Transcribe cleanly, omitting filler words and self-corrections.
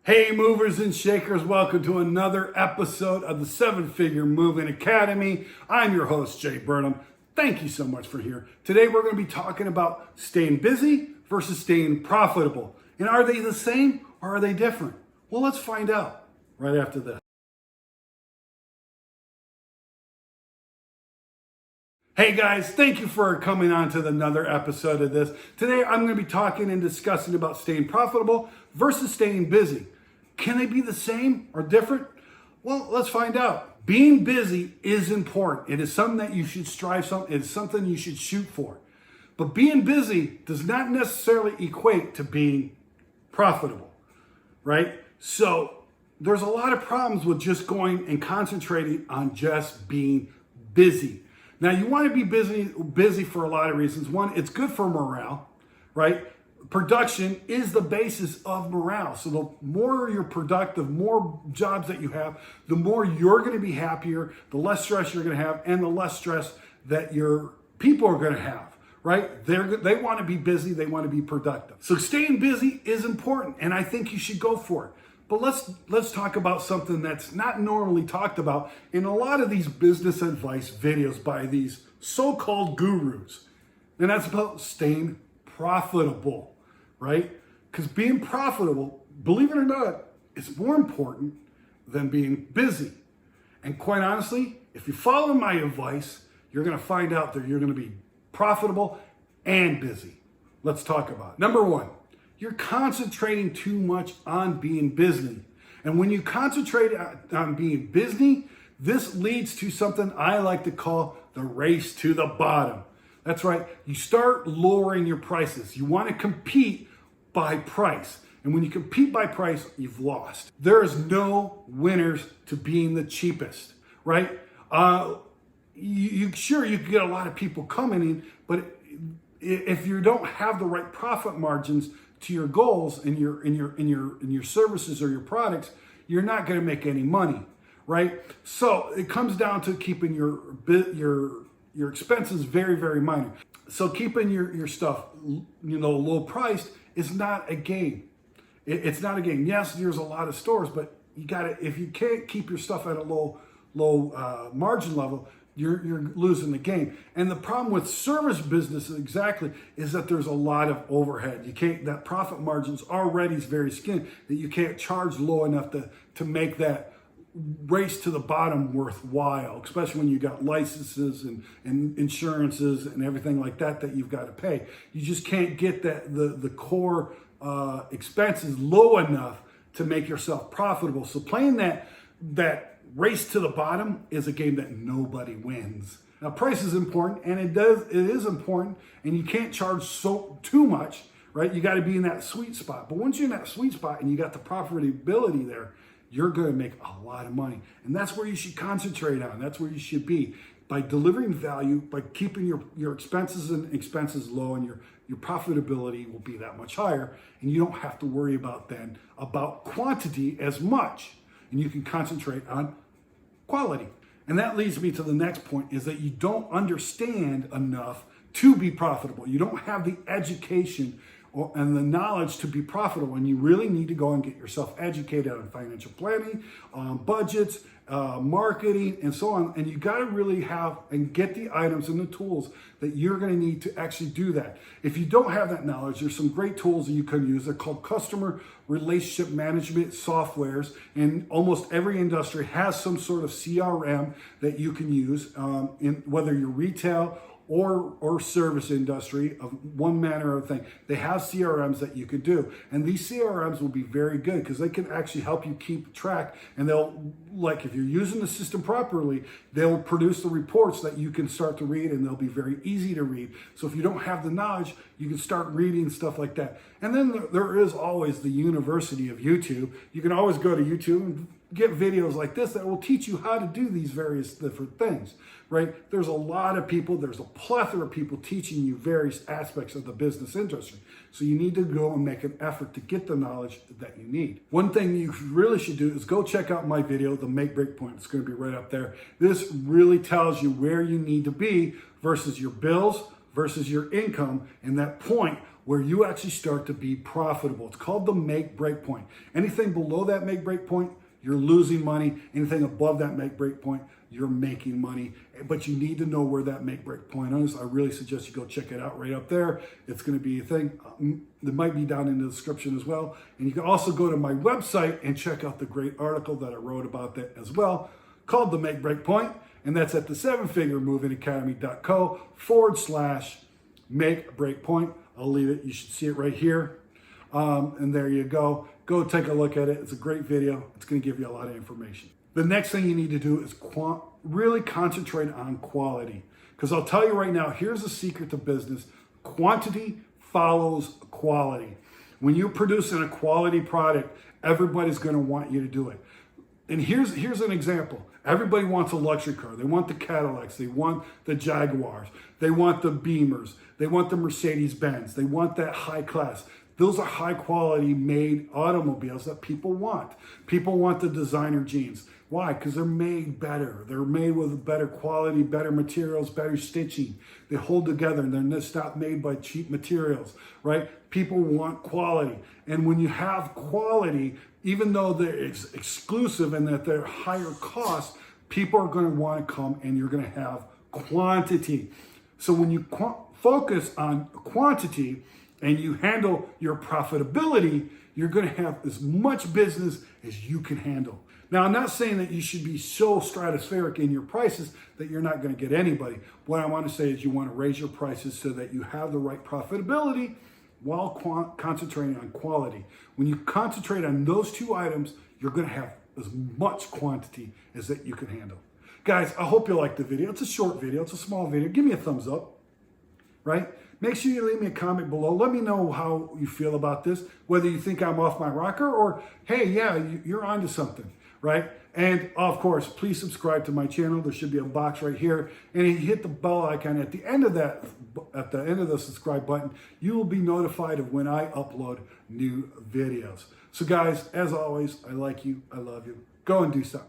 Hey movers and shakers, welcome to another episode of the 7-Figure Moving Academy. I'm your host, Jae Burnham. Thank you so much for here. Today we're going to be talking about staying busy versus staying profitable. And are they the same or are they different? Well, let's find out right after this. Hey guys, thank you for coming on to another episode of this. Today I'm going to be talking and discussing about staying profitable versus staying busy. Can they be the same or different? Well, let's find out. Being busy is important. It is something that you should strive for. It is something you should shoot for. But being busy does not necessarily equate to being profitable, right? So there's a lot of problems with just going and concentrating on just being busy. Now, you want to be busy for a lot of reasons. One, it's good for morale, right? Production is the basis of morale. So the more you're productive, more jobs that you have, the more you're going to be happier, the less stress you're going to have, and the less stress that your people are going to have, right? They want to be busy. They want to be productive. So staying busy is important, and I think you should go for it. But let's talk about something that's not normally talked about in a lot of these business advice videos by these so-called gurus. And that's about staying profitable, right? Because being profitable, believe it or not, is more important than being busy. And quite honestly, if you follow my advice, you're going to find out that you're going to be profitable and busy. Let's talk about it. Number one, you're concentrating too much on being busy. And when you concentrate on being busy, this leads to something I like to call the race to the bottom. That's right. You start lowering your prices. You want to compete by price. And when you compete by price, you've lost. There is no winners to being the cheapest, right? Sure, you can get a lot of people coming in, but if you don't have the right profit margins to your goals in your services or your products, you're not going to make any money, right? So it comes down to keeping your expenses very, very minor. So keeping your stuff, low priced is not a game. It's not a game. Yes, there's a lot of stores, but if you can't keep your stuff at a low margin level, you're losing the game. And the problem with service businesses is that there's a lot of overhead. That profit margin's already very skinny, that you can't charge low enough to make that race to the bottom worthwhile, especially when you got licenses and insurances and everything like that you've got to pay. You just can't get the core expenses low enough to make yourself profitable. So playing that race to the bottom is a game that nobody wins. Now, price is important, and it is important, and you can't charge too much, right? You got to be in that sweet spot. But once you're in that sweet spot and you got the profitability there, you're going to make a lot of money. And that's where you should concentrate on. That's where you should be. By delivering value, by keeping your expenses low, and your profitability will be that much higher, and you don't have to worry about quantity as much. And you can concentrate on quality. And that leads me to the next point, is that you don't understand enough to be profitable. You don't have the education and the knowledge to be profitable, and you really need to go and get yourself educated on financial planning, budgets, marketing, and so on. And you got to really have and get the items and the tools that you're going to need to actually do that. If you don't have that knowledge, there's some great tools that you can use. They're called customer relationship management softwares, and almost every industry has some sort of CRM that you can use, in whether you're retail or service industry of one manner or thing. They have CRMs that you could do. And these CRMs will be very good because they can actually help you keep track. And if you're using the system properly, they'll produce the reports that you can start to read, and they'll be very easy to read. So if you don't have the knowledge, you can start reading stuff like that. And then there is always the university of YouTube. You can always go to YouTube and get videos like this that will teach you how to do these various different things, right? There's a lot of people, there's a plethora of people teaching you various aspects of the business industry. So you need to go and make an effort to get the knowledge that you need. One thing you really should do is go check out my video, The Make Break Point. It's going to be right up there. This really tells you where you need to be versus your bills, versus your income, and that point where you actually start to be profitable. It's called the make break point. Anything below that make break point, you're losing money. Anything above that make break point, you're making money. But you need to know where that make break point is. I really suggest you go check it out right up there. It's going to be a thing that might be down in the description as well. And you can also go to my website and check out the great article that I wrote about that as well, called The Make Break Point. And that's at the 7figuremovingacademy.co/make break point. I'll leave it. You should see it right here. And there you go. Go take a look at it. It's a great video. It's going to give you a lot of information. The next thing you need to do is really concentrate on quality. Because I'll tell you right now, here's the secret to business. Quantity follows quality. When you're producing a quality product, everybody's going to want you to do it. And here's an example. Everybody wants a luxury car. They want the Cadillacs. They want the Jaguars. They want the Beamers. They want the Mercedes-Benz. They want that high class. Those are high quality made automobiles that people want. People want the designer jeans. Why? Because they're made better. They're made with better quality, better materials, better stitching. They hold together and they're just not made by cheap materials, right? People want quality. And when you have quality, even though they're exclusive and that they're higher cost, people are going to want to come and you're going to have quantity. So when you focus on quantity and you handle your profitability, you're going to have as much business as you can handle. Now, I'm not saying that you should be so stratospheric in your prices that you're not going to get anybody. What I want to say is you want to raise your prices so that you have the right profitability while concentrating on quality. When you concentrate on those two items, you're going to have as much quantity as that you can handle. Guys, I hope you liked the video. It's a short video. It's a small video. Give me a thumbs up, right? Make sure you leave me a comment below. Let me know how you feel about this, whether you think I'm off my rocker or, hey, yeah, you're onto something, right? And of course, please subscribe to my channel. There should be a box right here. And if you hit the bell icon at the end of that, at the end of the subscribe button, you will be notified of when I upload new videos. So guys, as always, I like you. I love you. Go and do something.